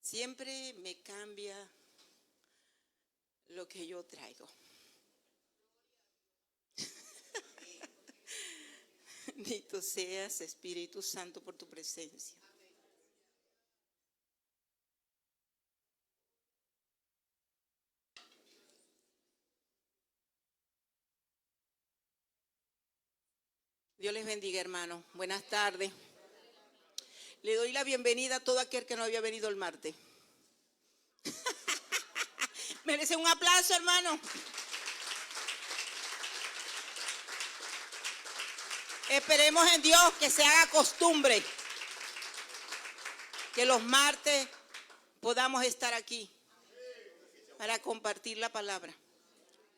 Siempre me cambia lo que yo traigo. Bendito seas, Espíritu Santo, por tu presencia. Dios les bendiga, hermano. Buenas tardes. Le doy la bienvenida a todo aquel que no había venido el martes. Merece un aplauso, hermano. Esperemos en Dios que se haga costumbre que los martes podamos estar aquí para compartir la palabra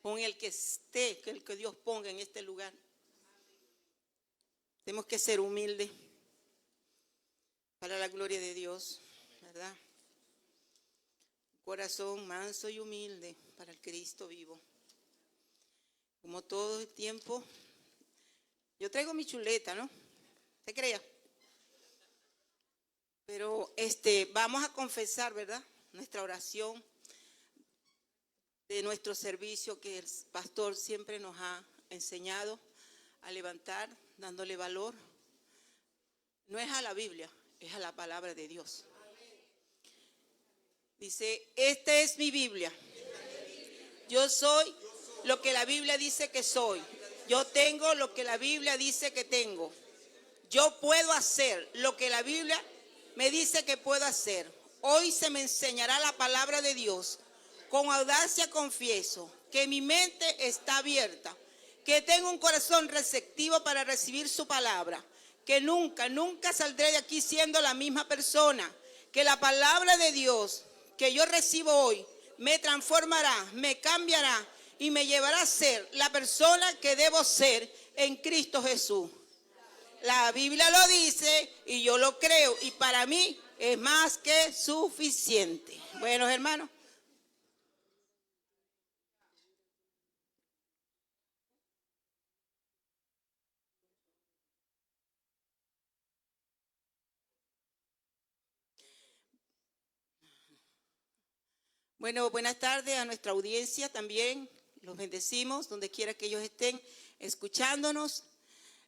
con el que esté, que el que Dios ponga en este lugar. Tenemos que ser humildes para la gloria de Dios, ¿verdad? Corazón manso y humilde para el Cristo vivo. Como todo el tiempo, yo traigo mi chuleta, ¿no? ¿Se crea? Pero vamos a confesar, ¿verdad? Nuestra oración de nuestro servicio que el pastor siempre nos ha enseñado a levantar, dándole valor. No es a la Biblia, es a la palabra de Dios. Dice, esta es mi Biblia. Yo soy lo que la Biblia dice que soy. Yo tengo lo que la Biblia dice que tengo. Yo puedo hacer lo que la Biblia me dice que puedo hacer. Hoy se me enseñará la palabra de Dios. Con audacia confieso que mi mente está abierta, que tengo un corazón receptivo para recibir su palabra, que nunca saldré de aquí siendo la misma persona, que la palabra de Dios que yo recibo hoy me transformará, me cambiará y me llevará a ser la persona que debo ser en Cristo Jesús. La Biblia lo dice y yo lo creo y para mí es más que suficiente. Bueno, hermanos. Bueno, buenas tardes a nuestra audiencia también. Los bendecimos donde quiera que ellos estén escuchándonos.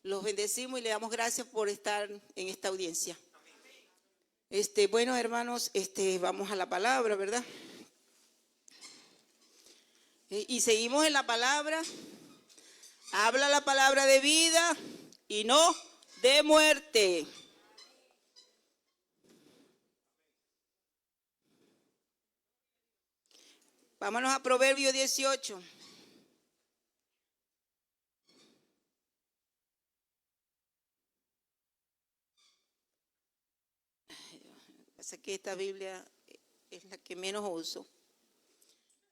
Los bendecimos y le damos gracias por estar en esta audiencia. Bueno, hermanos, vamos a la palabra, ¿verdad? Y seguimos en la palabra. Habla la palabra de vida y no de muerte. Vámonos a Proverbios 18. Pasa que esta Biblia es la que menos uso.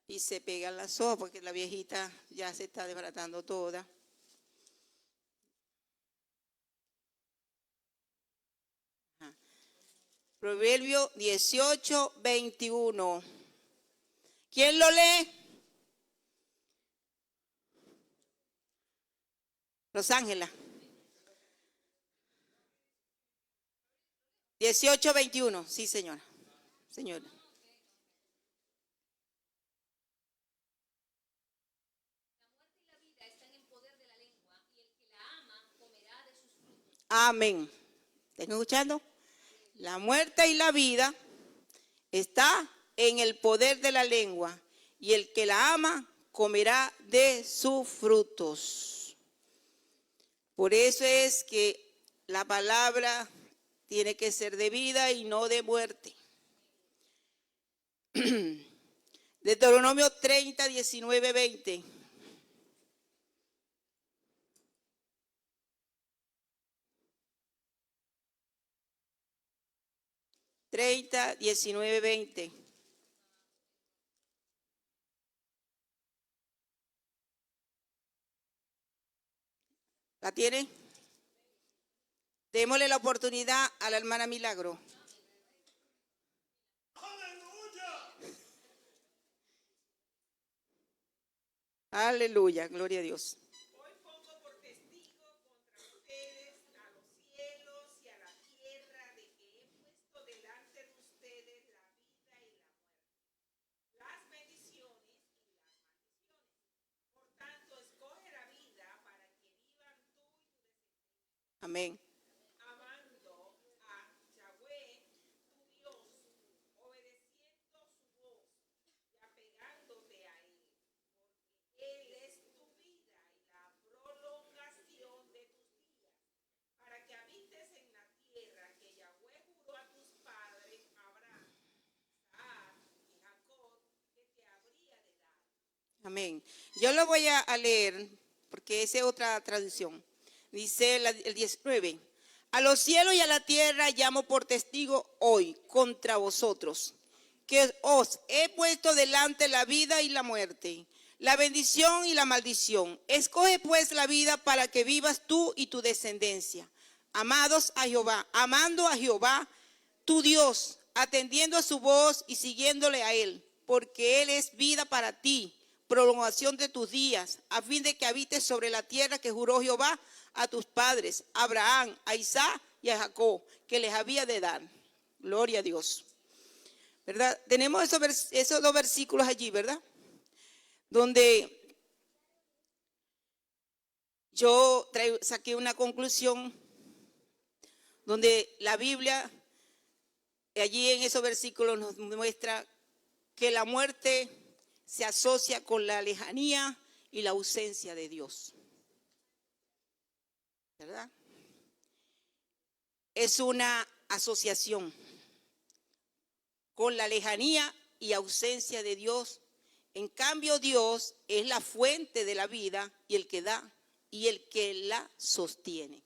Y se pegan las hojas porque la viejita ya se está desbaratando toda. Proverbio 18, 21. ¿Quién lo lee? Rosángela. 18, 21. Sí, señora. Señora. Amén. ¿Están escuchando? La muerte y la vida está en el poder de la lengua, y el que la ama comerá de sus frutos. Por eso es que la palabra tiene que ser de vida y no de muerte. Deuteronomio 30, 19, 20. Treinta, 19, 20. ¿La tiene? Démosle la oportunidad a la hermana Milagro. Aleluya, gloria a Dios. Hoy pongo por testigo contra ustedes a los cielos y a la tierra de que he puesto delante de ustedes la vida Amén. amando a Yahweh, tu Dios, obedeciendo su voz y apegándote a Él, porque Él es tu vida y la prolongación de tus días, para que habites en la tierra que Yahweh juró a tus padres, Abraham, Isaac y Jacob, que te habría de dar. Amén. Yo lo voy a leer porque esa es otra traducción. Dice el 19. A los cielos y a la tierra llamo por testigo hoy contra vosotros, que os he puesto delante la vida y la muerte, la bendición y la maldición. Escoge pues la vida para que vivas tú y tu descendencia, amados a Jehová, amando a Jehová, tu Dios, atendiendo a su voz y siguiéndole a Él, porque Él es vida para ti, prolongación de tus días, a fin de que habites sobre la tierra que juró Jehová a tus padres, a Abraham, a Isaac y a Jacob, que les había de dar. Gloria a Dios. ¿Verdad? Tenemos esos dos versículos allí, ¿verdad? Donde yo saqué una conclusión, donde la Biblia, allí en esos versículos nos muestra que la muerte se asocia con la lejanía y la ausencia de Dios. ¿Verdad? Es una asociación con la lejanía y ausencia de Dios. En cambio, Dios es la fuente de la vida y el que da y el que la sostiene.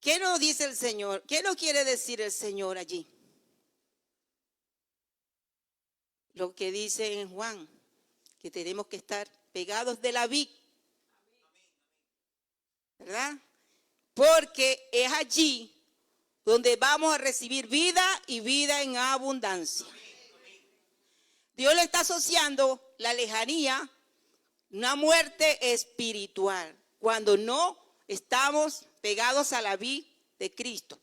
¿Qué nos dice el Señor? ¿Qué nos quiere decir el Señor allí? Lo que dice en Juan, que tenemos que estar pegados de la vid, ¿verdad? Porque es allí donde vamos a recibir vida y vida en abundancia. Dios le está asociando la lejanía, una muerte espiritual, cuando no estamos pegados a la vid de Cristo,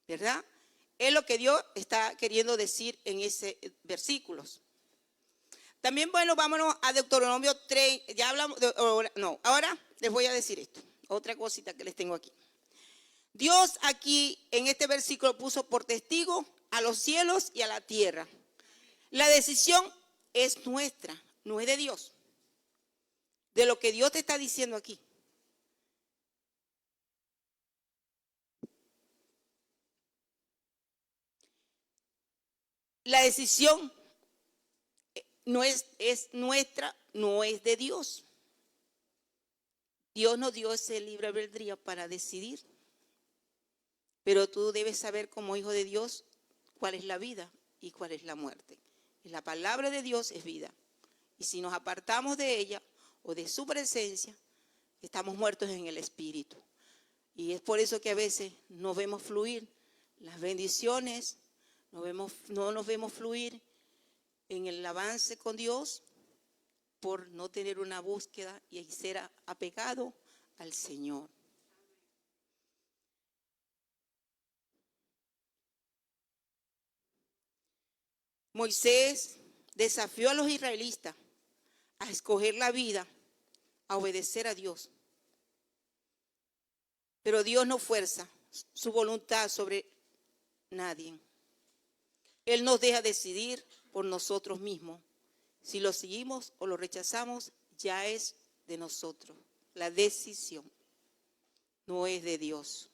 ¿verdad? Es lo que Dios está queriendo decir en esos versículos. También, bueno, vámonos a Deuteronomio 3, ya hablamos, ahora les voy a decir esto, otra cosita que les tengo aquí. Dios aquí en este versículo puso por testigo a los cielos y a la tierra. La decisión es nuestra, no es de Dios. De lo que Dios te está diciendo aquí. La decisión no es nuestra, no es de Dios. Dios nos dio ese libre albedrío para decidir. Pero tú debes saber como hijo de Dios cuál es la vida y cuál es la muerte. La palabra de Dios es vida. Y si nos apartamos de ella o de su presencia, estamos muertos en el espíritu. Y es por eso que a veces no vemos fluir las bendiciones, no nos vemos fluir en el avance con Dios por no tener una búsqueda y ser apegado al Señor. Moisés desafió a los israelitas a escoger la vida, a obedecer a Dios. Pero Dios no fuerza su voluntad sobre nadie. Él nos deja decidir por nosotros mismos. Si lo seguimos o lo rechazamos, ya es de nosotros. La decisión no es de Dios.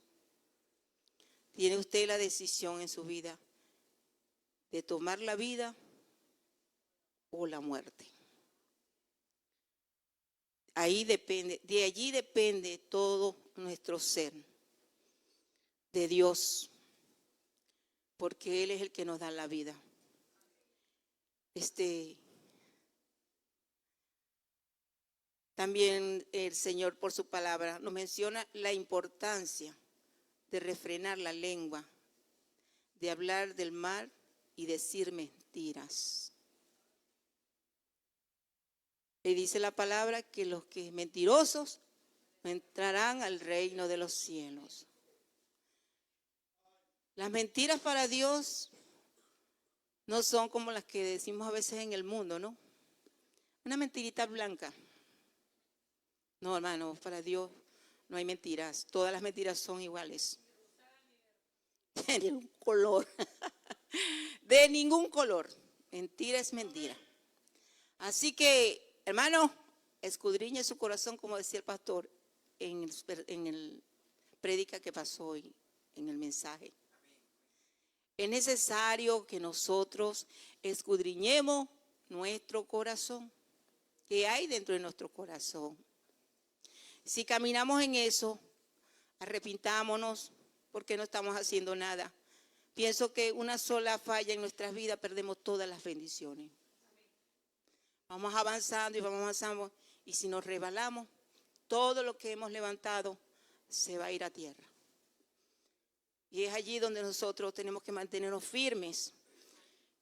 Tiene usted la decisión en su vida de tomar la vida o la muerte. Ahí depende, de allí depende todo nuestro ser, de Dios, porque Él es el que nos da la vida. También el Señor, por su palabra, nos menciona la importancia de refrenar la lengua, de hablar del mal y decir mentiras. Y dice la palabra que los que mentirosos no entrarán al reino de los cielos. Las mentiras para Dios no son como las que decimos a veces en el mundo, ¿no? Una mentirita blanca. No, hermano, para Dios No hay mentiras. Todas las mentiras son iguales. De ningún color. De ningún color. Mentira es mentira. Así que, hermano, escudriñe su corazón, como decía el pastor en el prédica que pasó hoy, en el mensaje. Es necesario que nosotros escudriñemos nuestro corazón. ¿Qué hay dentro de nuestro corazón? Si caminamos en eso, arrepintámonos porque no estamos haciendo nada. Pienso que una sola falla en nuestras vidas perdemos todas las bendiciones. Vamos avanzando y vamos avanzando, y si nos resbalamos, todo lo que hemos levantado se va a ir a tierra. Y es allí donde nosotros tenemos que mantenernos firmes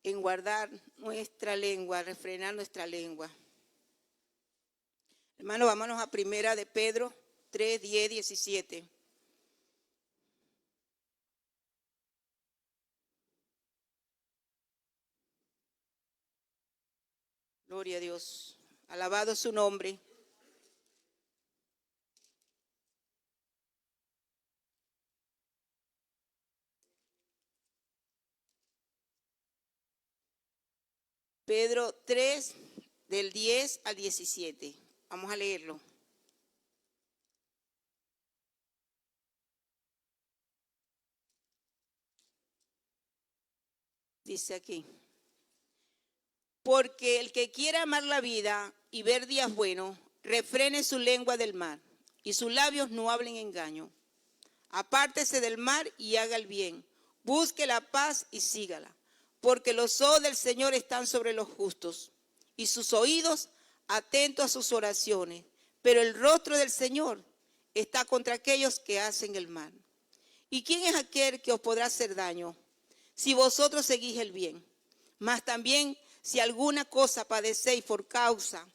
en guardar nuestra lengua, refrenar nuestra lengua. Hermano, vámonos a primera de Pedro 3, 10, 17. Gloria a Dios. Alabado su nombre. Pedro 3, del 10 al 17. Vamos a leerlo. Dice aquí: porque el que quiera amar la vida y ver días buenos, refrene su lengua del mal, y sus labios no hablen engaño. Apártese del mal y haga el bien. Busque la paz y sígala. Porque los ojos del Señor están sobre los justos, y sus oídos atentos a sus oraciones. Pero el rostro del Señor está contra aquellos que hacen el mal. ¿Y quién es aquel que os podrá hacer daño si vosotros seguís el bien? Mas también si alguna cosa padecéis por causa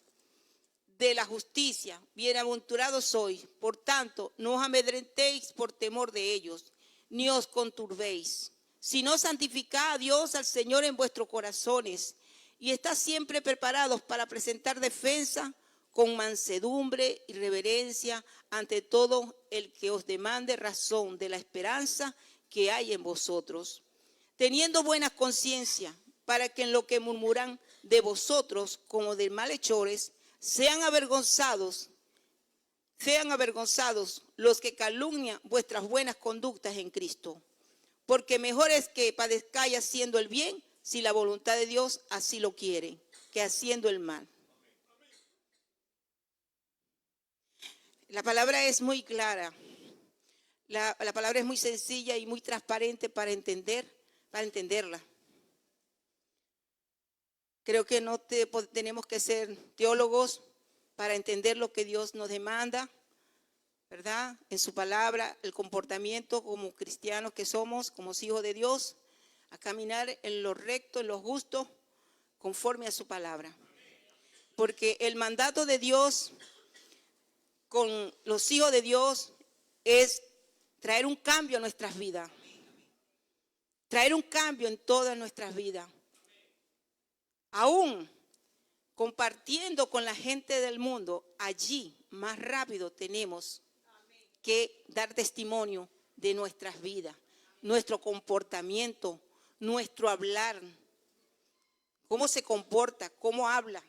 de la justicia, bienaventurados sois. Por tanto, no os amedrentéis por temor de ellos, ni os conturbéis, sino santificad a Dios, al Señor, en vuestros corazones, y estad siempre preparados para presentar defensa con mansedumbre y reverencia ante todo el que os demande razón de la esperanza que hay en vosotros, teniendo buena conciencia, para que en lo que murmuran de vosotros como de malhechores, sean avergonzados los que calumnian vuestras buenas conductas en Cristo. Porque mejor es que padezcáis haciendo el bien, si la voluntad de Dios así lo quiere, que haciendo el mal. La palabra es muy clara. La palabra es muy sencilla y muy transparente para entenderla. Creo que no tenemos que ser teólogos para entender lo que Dios nos demanda, ¿verdad? En su palabra, el comportamiento como cristianos que somos, como hijos de Dios, a caminar en lo recto, en lo justo, conforme a su palabra. Porque el mandato de Dios con los hijos de Dios es traer un cambio a nuestras vidas. Traer un cambio en todas nuestras vidas. Aún compartiendo con la gente del mundo, allí más rápido tenemos que dar testimonio de nuestras vidas, nuestro comportamiento, nuestro hablar, cómo se comporta, cómo habla.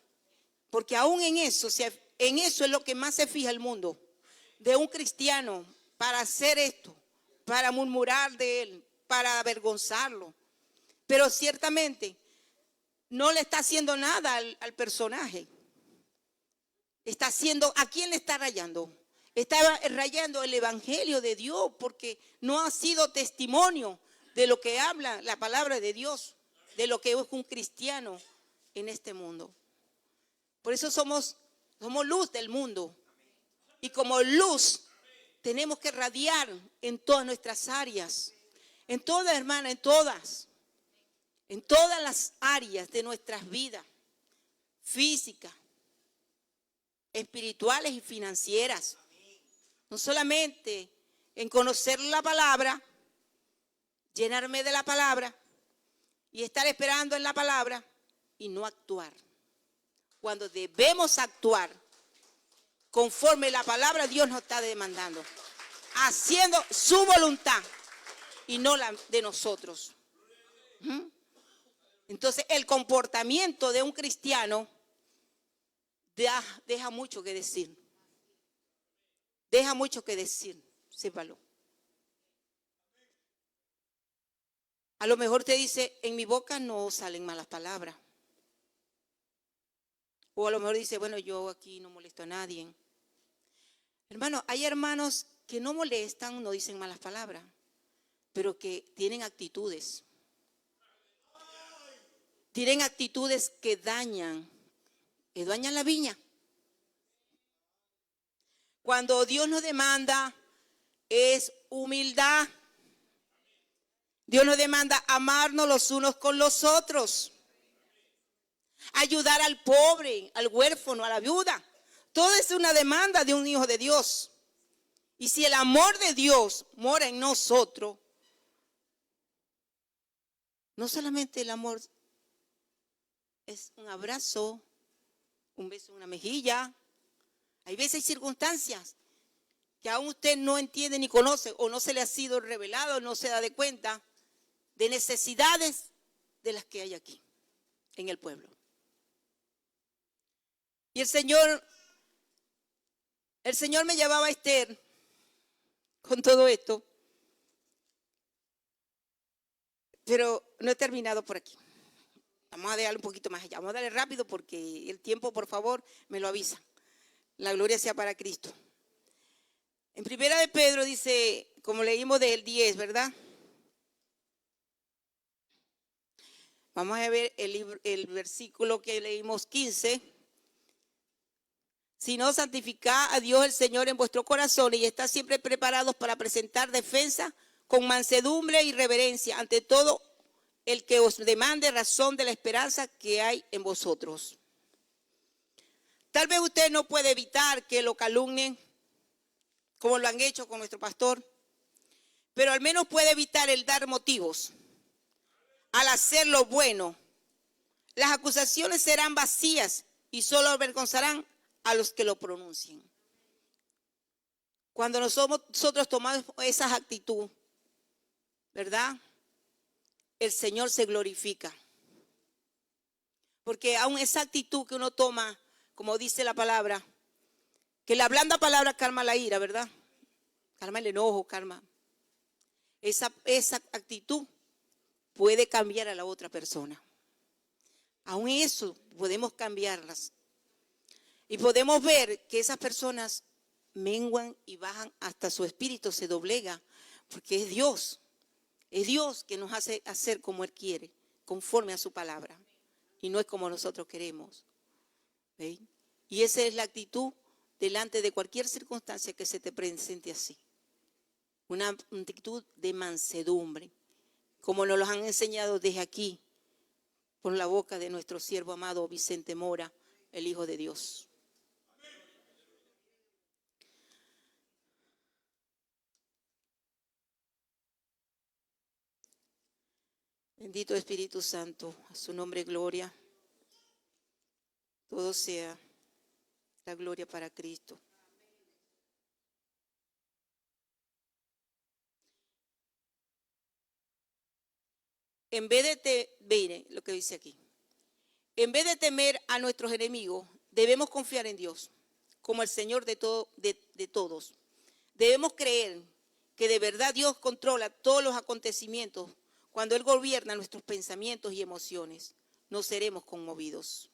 Porque aún en eso es lo que más se fija el mundo, de un cristiano, para hacer esto, para murmurar de él, para avergonzarlo. Pero ciertamente no le está haciendo nada al personaje. Está haciendo, ¿a quién le está rayando? Está rayando el evangelio de Dios, porque no ha sido testimonio de lo que habla la palabra de Dios, de lo que es un cristiano en este mundo. Por eso somos luz del mundo. Y como luz tenemos que radiar en todas nuestras áreas. En todas, hermana, en todas las áreas de nuestras vidas, físicas, espirituales y financieras. No solamente en conocer la palabra, llenarme de la palabra y estar esperando en la palabra y no actuar. Cuando debemos actuar, conforme la palabra de Dios nos está demandando, haciendo su voluntad y no la de nosotros. Entonces el comportamiento de un cristiano deja mucho que decir. Deja mucho que decir, sépalo. A lo mejor te dice, en mi boca no salen malas palabras. O a lo mejor dice, bueno, yo aquí no molesto a nadie. Hermano, hay hermanos que no molestan, no dicen malas palabras, pero que tienen actitudes. Tienen actitudes que dañan la viña. Cuando Dios nos demanda es humildad. Dios nos demanda amarnos los unos con los otros. Ayudar al pobre, al huérfano, a la viuda. Todo es una demanda de un hijo de Dios. Y si el amor de Dios mora en nosotros, no solamente el amor es un abrazo, un beso en una mejilla. Hay veces hay circunstancias que aún usted no entiende ni conoce o no se le ha sido revelado, no se da de cuenta de necesidades de las que hay aquí en el pueblo. Y el Señor me llevaba a Esther con todo esto, pero no he terminado por aquí. Vamos a darle un poquito más allá, vamos a darle rápido porque el tiempo, por favor, me lo avisa. La gloria sea para Cristo. En Primera de Pedro dice, como leímos del 10, ¿verdad? Vamos a ver el versículo que leímos 15. Si no, santificad a Dios el Señor en vuestro corazón y estad siempre preparados para presentar defensa con mansedumbre y reverencia ante todo el que os demande razón de la esperanza que hay en vosotros. Tal vez usted no puede evitar que lo calumnien, como lo han hecho con nuestro pastor, pero al menos puede evitar el dar motivos al hacer lo bueno. Las acusaciones serán vacías y solo avergonzarán a los que lo pronuncien. Cuando nosotros tomamos esa actitud, ¿verdad? El Señor se glorifica. Porque aún esa actitud que uno toma, como dice la palabra, que la blanda palabra calma la ira, ¿verdad? Calma el enojo, calma. Esa actitud puede cambiar a la otra persona. Aún eso podemos cambiarlas. Y podemos ver que esas personas menguan y bajan hasta su espíritu se doblega, porque es Dios que nos hace hacer como Él quiere, conforme a su palabra, y no es como nosotros queremos. ¿Ve? Y esa es la actitud delante de cualquier circunstancia que se te presente así. Una actitud de mansedumbre, como nos lo han enseñado desde aquí, por la boca de nuestro siervo amado Vicente Mora, el Hijo de Dios. Bendito Espíritu Santo, a su nombre gloria. Todo sea la gloria para Cristo. En vez de mire lo que dice aquí. En vez de temer a nuestros enemigos, debemos confiar en Dios como el Señor de todos. Debemos creer que de verdad Dios controla todos los acontecimientos. Cuando Él gobierna nuestros pensamientos y emociones, no seremos conmovidos.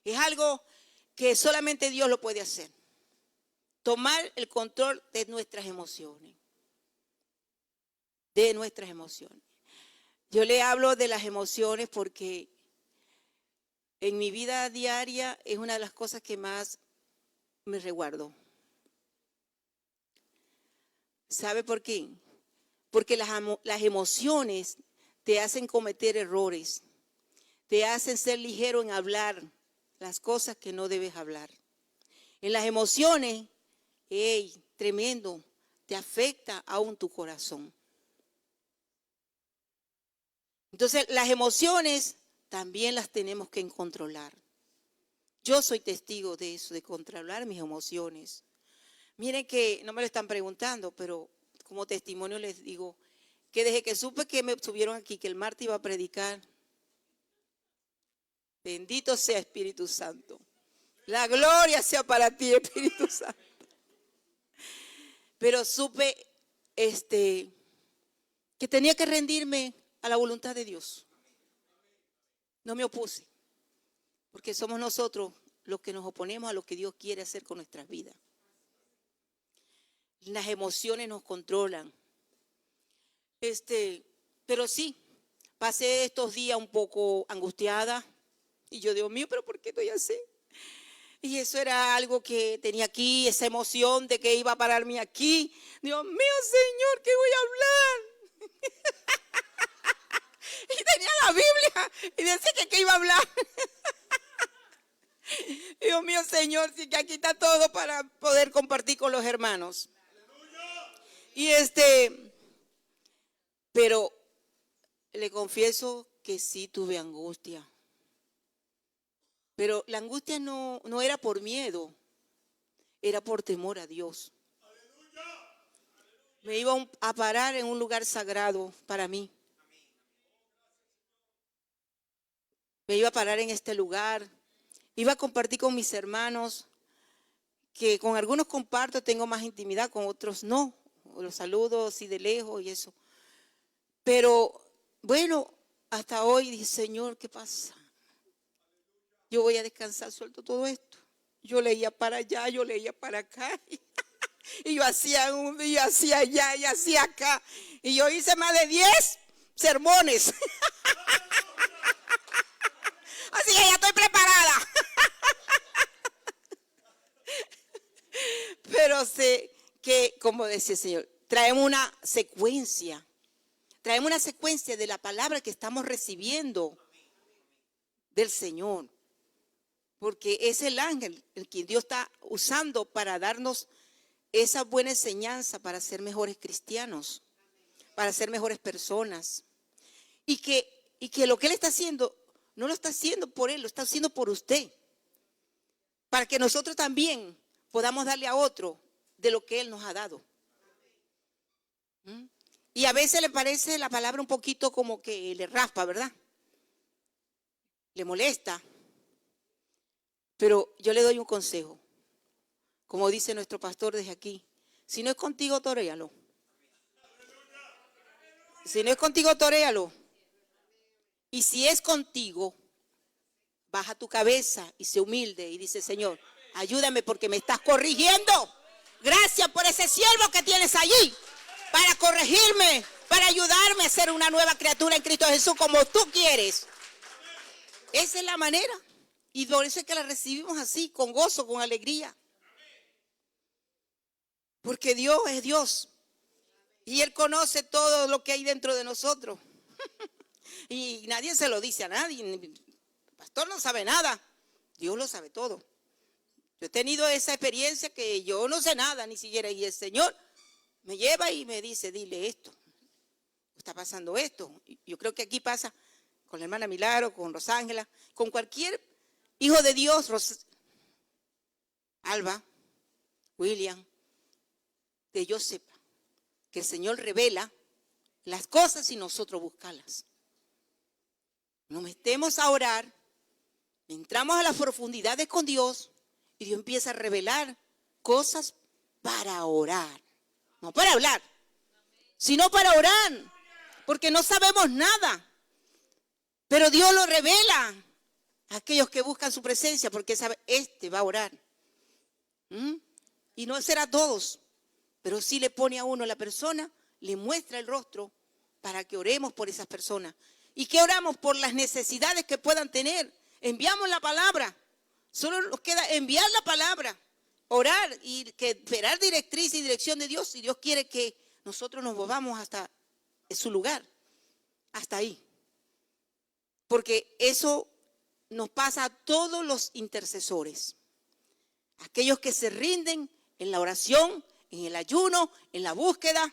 Es algo que solamente Dios lo puede hacer. Tomar el control de nuestras emociones. De nuestras emociones. Yo le hablo de las emociones porque en mi vida diaria es una de las cosas que más me resguardo. ¿Sabe por qué? Porque las emociones te hacen cometer errores, te hacen ser ligero en hablar las cosas que no debes hablar. En las emociones, tremendo, te afecta aún tu corazón. Entonces, las emociones también las tenemos que controlar. Yo soy testigo de eso, de controlar mis emociones. Miren que no me lo están preguntando, pero como testimonio les digo que desde que supe que me subieron aquí, que el martes iba a predicar, bendito sea Espíritu Santo. La gloria sea para ti, Espíritu Santo. Pero supe que tenía que rendirme a la voluntad de Dios. No me opuse, porque somos nosotros los que nos oponemos a lo que Dios quiere hacer con nuestras vidas. Las emociones nos controlan. Pero sí, pasé estos días un poco angustiada. Y yo, Dios mío, ¿pero por qué estoy así? Y eso era algo que tenía aquí, esa emoción de que iba a pararme aquí. Dios mío, Señor, ¿qué voy a hablar? Y tenía la Biblia y decía que qué iba a hablar. Dios mío, Señor, sí que aquí está todo para poder compartir con los hermanos. Y pero le confieso que sí tuve angustia. Pero la angustia no era por miedo, era por temor a Dios. Me iba a parar en un lugar sagrado para mí. Me iba a parar en este lugar. Iba a compartir con mis hermanos, que con algunos comparto, tengo más intimidad, con otros no. Los saludo así de lejos y eso. Pero bueno, hasta hoy dije, Señor, ¿qué pasa? Yo voy a descansar, suelto todo esto. Yo leía para allá, yo leía para acá. Y yo hacía y yo hacía allá, y hacía acá. Y yo hice más de 10 sermones. Así que ya estoy preparada. Pero sé que, como decía el Señor, traemos una secuencia. Traemos una secuencia de la palabra que estamos recibiendo del Señor. Porque es el ángel el que Dios está usando para darnos esa buena enseñanza para ser mejores cristianos, para ser mejores personas. Y que lo que Él está haciendo, no lo está haciendo por Él, lo está haciendo por usted. Para que nosotros también podamos darle a otro de lo que Él nos ha dado. Y a veces le parece la palabra un poquito como que le raspa, ¿verdad? Le molesta. Pero yo le doy un consejo. Como dice nuestro pastor desde aquí. Si no es contigo, toréalo. Si no es contigo, toréalo. Y si es contigo, baja tu cabeza y sé humilde y dice, Señor, ayúdame porque me estás corrigiendo. Gracias por ese siervo que tienes allí para corregirme, para ayudarme a ser una nueva criatura en Cristo Jesús como tú quieres. Esa es la manera. Y por eso es que la recibimos así, con gozo, con alegría. Porque Dios es Dios. Y Él conoce todo lo que hay dentro de nosotros. Y nadie se lo dice a nadie. El pastor no sabe nada. Dios lo sabe todo. Yo he tenido esa experiencia que yo no sé nada ni siquiera. Y el Señor me lleva y me dice, dile esto. Está pasando esto. Yo creo que aquí pasa con la hermana Milagro, con Rosángela, con cualquier hijo de Dios, Alba, William, que yo sepa que el Señor revela las cosas y nosotros buscarlas. Nos metemos a orar, entramos a las profundidades con Dios y Dios empieza a revelar cosas para orar. No para hablar, sino para orar, porque no sabemos nada. Pero Dios lo revela a aquellos que buscan su presencia, porque sabe, va a orar. Y no será a todos, pero sí le pone a uno la persona, le muestra el rostro para que oremos por esas personas. ¿Y qué oramos? Por las necesidades que puedan tener. Enviamos la palabra. Solo nos queda enviar la palabra, orar y esperar directriz y dirección de Dios. Y Dios quiere que nosotros nos movamos hasta su lugar, hasta ahí. Porque eso nos pasa a todos los intercesores. Aquellos que se rinden en la oración, en el ayuno, en la búsqueda,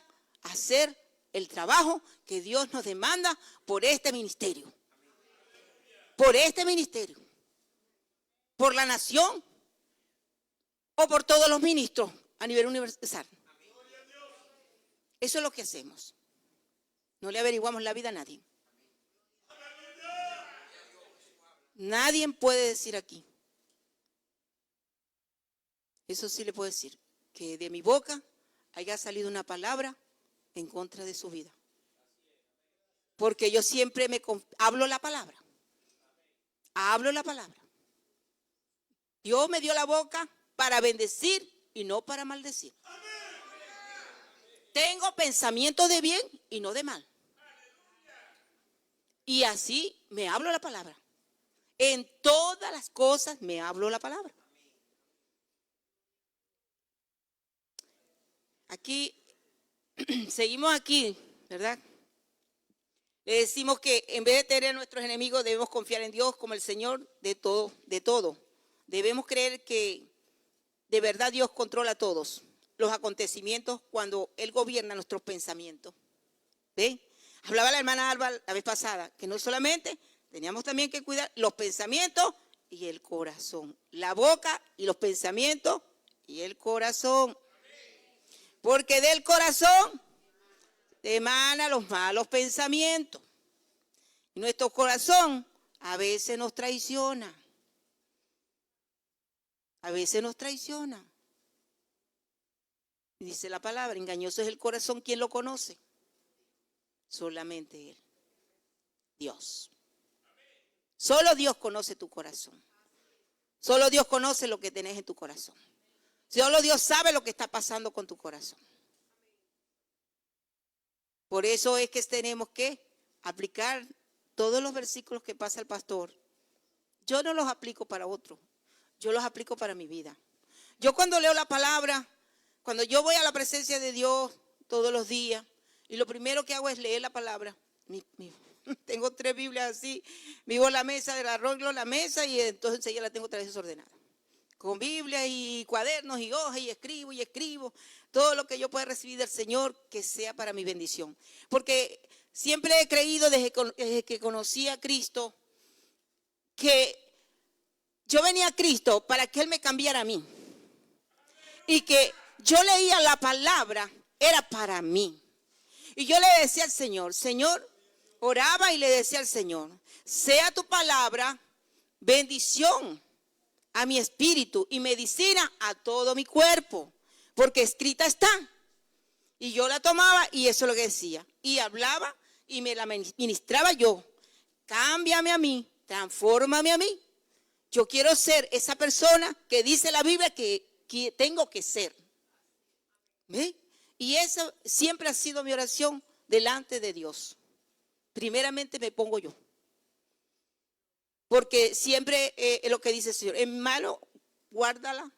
a hacer el trabajo que Dios nos demanda por este ministerio. Por este ministerio. por la nación o por todos los ministros a nivel universal. Eso es lo que hacemos. No le averiguamos la vida a nadie. Nadie puede decir aquí. Eso sí le puedo decir, que de mi boca haya salido una palabra en contra de su vida. Porque yo siempre hablo la palabra. Hablo la palabra. Dios me dio la boca para bendecir y no para maldecir. Tengo pensamientos de bien y no de mal. Y así me hablo la palabra. En todas las cosas me hablo la palabra. Aquí, seguimos aquí, ¿verdad? Le decimos que en vez de tener a nuestros enemigos debemos confiar en Dios como el Señor de todo, de todo. Debemos creer que de verdad Dios controla todos los acontecimientos cuando Él gobierna nuestros pensamientos. ¿Ven? Hablaba la hermana Alba la vez pasada, que no solamente teníamos también que cuidar los pensamientos y el corazón. La boca y los pensamientos y el corazón. Porque del corazón emanan los malos pensamientos. Y nuestro corazón a veces nos traiciona. A veces nos traiciona. Dice la palabra, engañoso es el corazón, ¿quién lo conoce? Solamente Él, Dios. Solo Dios conoce tu corazón. Solo Dios conoce lo que tenés en tu corazón. Solo Dios sabe lo que está pasando con tu corazón. Por eso es que tenemos que aplicar todos los versículos que pasa el pastor. Yo no los aplico para otro, yo los aplico para mi vida. Yo cuando leo la palabra, cuando yo voy a la presencia de Dios todos los días, y lo primero que hago es leer la palabra. Tengo 3 Biblias así, vivo la mesa, arreglo la mesa y entonces ya la tengo 3 desordenada. Con Biblia y cuadernos y hojas y escribo. Todo lo que yo pueda recibir del Señor, que sea para mi bendición. Porque siempre he creído desde que conocí a Cristo, que yo venía a Cristo para que Él me cambiara a mí. Y que yo leía la palabra, era para mí. Y yo le decía al Señor, oraba y le decía al Señor, sea tu palabra bendición a mi espíritu y medicina a todo mi cuerpo, porque escrita está. Y yo la tomaba y eso es lo que decía. Y hablaba y me la ministraba yo. Cámbiame a mí, transfórmame a mí. Yo quiero ser esa persona que dice la Biblia que tengo que ser. ¿Ve? Y eso siempre ha sido mi oración delante de Dios. Primeramente me pongo yo. Porque siempre es lo que dice el Señor. En mano, guárdala,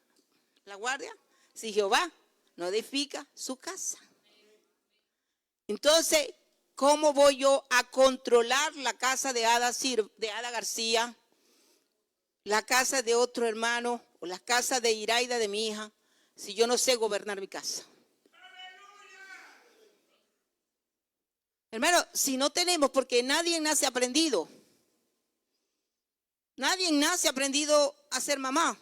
la guardia. Si Jehová no edifica su casa. Entonces, ¿cómo voy yo a controlar la casa de Ada García, la casa de otro hermano o la casa de Iraida de mi hija, si yo no sé gobernar mi casa? Hermano, si no tenemos, porque nadie nace aprendido. Nadie nace aprendido a ser mamá.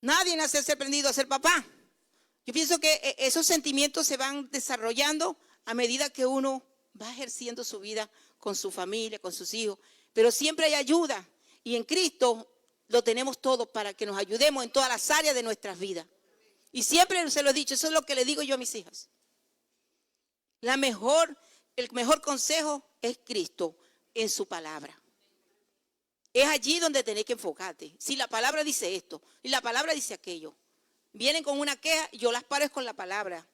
Nadie nace aprendido a ser papá. Yo pienso que esos sentimientos se van desarrollando a medida que uno va ejerciendo su vida con su familia, con sus hijos. Pero siempre hay ayuda. Y en Cristo lo tenemos todo para que nos ayudemos en todas las áreas de nuestras vidas. Y siempre se lo he dicho, eso es lo que le digo yo a mis hijas. El mejor consejo es Cristo en su palabra. Es allí donde tenés que enfocarte. Si la palabra dice esto y la palabra dice aquello, vienen con una queja, yo las paro con la palabra.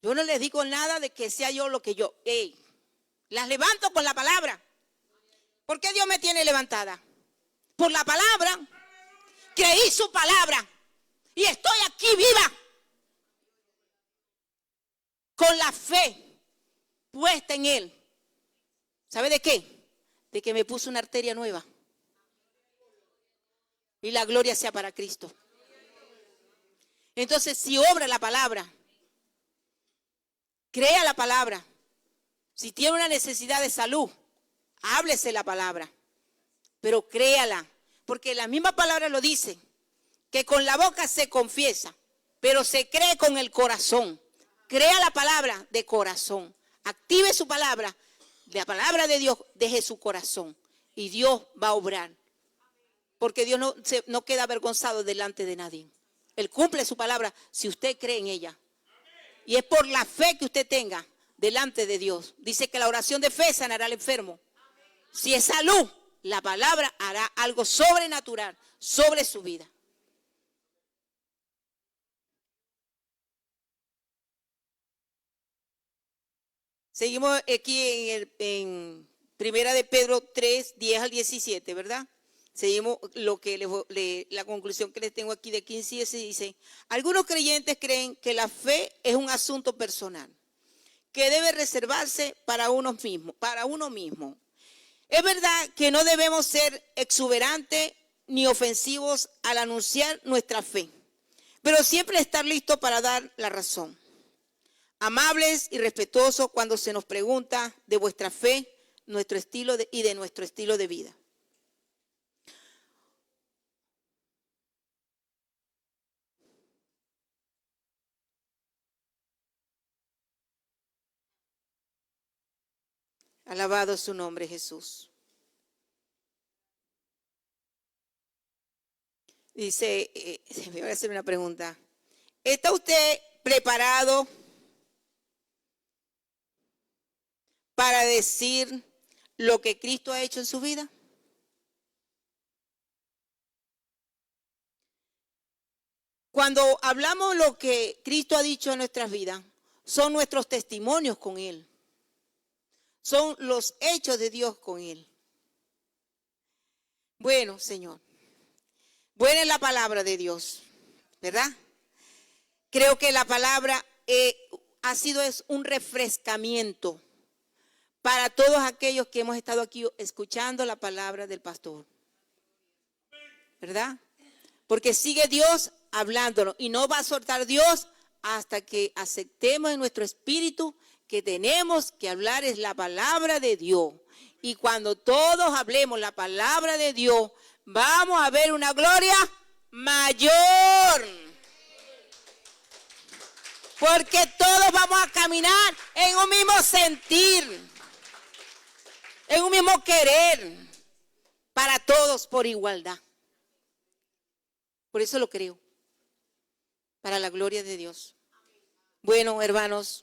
Yo no les digo nada de que sea yo lo que yo. Las levanto con la palabra. ¿Por qué Dios me tiene levantada? Por la palabra. Creí su palabra y estoy aquí viva. Con la fe puesta en Él. ¿Sabe de qué? De que me puso una arteria nueva. Y la gloria sea para Cristo. Entonces, si obra la palabra, crea la palabra. Si tiene una necesidad de salud, háblese la palabra. pero créala, porque la misma palabra lo dice, que con la boca se confiesa, pero se cree con el corazón. Crea la palabra de corazón, active su palabra, la palabra de Dios, deje su corazón y Dios va a obrar, porque Dios no queda avergonzado delante de nadie. Él cumple su palabra si usted cree en ella. Y es por la fe que usted tenga delante de Dios. Dice que la oración de fe sanará al enfermo. Si es salud, la palabra hará algo sobrenatural sobre su vida. Seguimos aquí en Primera de Pedro 3, 10 al 17, ¿verdad? Seguimos lo que la conclusión que les tengo aquí de 15 y 16 dice: algunos creyentes creen que la fe es un asunto personal, que debe reservarse para uno mismo. Es verdad que no debemos ser exuberantes ni ofensivos al anunciar nuestra fe, pero siempre estar listos para dar la razón. Amables y respetuosos cuando se nos pregunta de vuestra fe, nuestro estilo y de nuestro estilo de vida. Alabado su nombre, Jesús. Dice, me voy a hacer una pregunta. ¿Está usted preparado para decir lo que Cristo ha hecho en su vida? Cuando hablamos lo que Cristo ha dicho en nuestras vidas, son nuestros testimonios con Él. Son los hechos de Dios con Él. Bueno, Señor, buena es la palabra de Dios, ¿verdad? Creo que la palabra ha sido un refrescamiento para todos aquellos que hemos estado aquí escuchando la palabra del pastor, ¿verdad? Porque sigue Dios hablándonos y no va a soltar Dios hasta que aceptemos en nuestro espíritu que tenemos que hablar es la palabra de Dios. Y cuando todos hablemos la palabra de Dios, vamos a ver una gloria mayor. Porque todos vamos a caminar en un mismo sentir, en un mismo querer, para todos por igualdad. Por eso lo creo, para la gloria de Dios. Bueno, hermanos,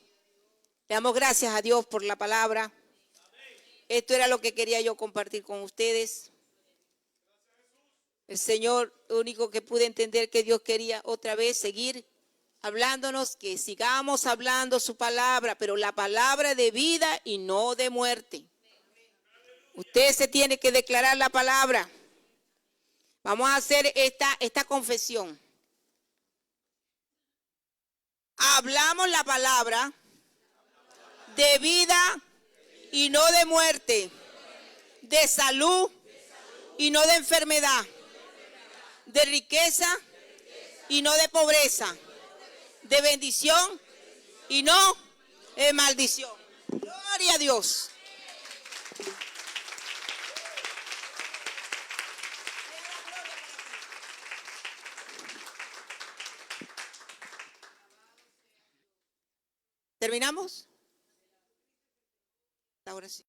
le damos gracias a Dios por la palabra. Esto era lo que quería yo compartir con ustedes. El Señor, lo único que pude entender que Dios quería otra vez seguir hablándonos, que sigamos hablando su palabra, pero la palabra de vida y no de muerte. Usted se tiene que declarar la palabra. Vamos a hacer esta confesión. Hablamos la palabra de vida y no de muerte, de salud y no de enfermedad, de riqueza y no de pobreza, de bendición y no de maldición. Gloria a Dios. ¿Terminamos? Ahora sí.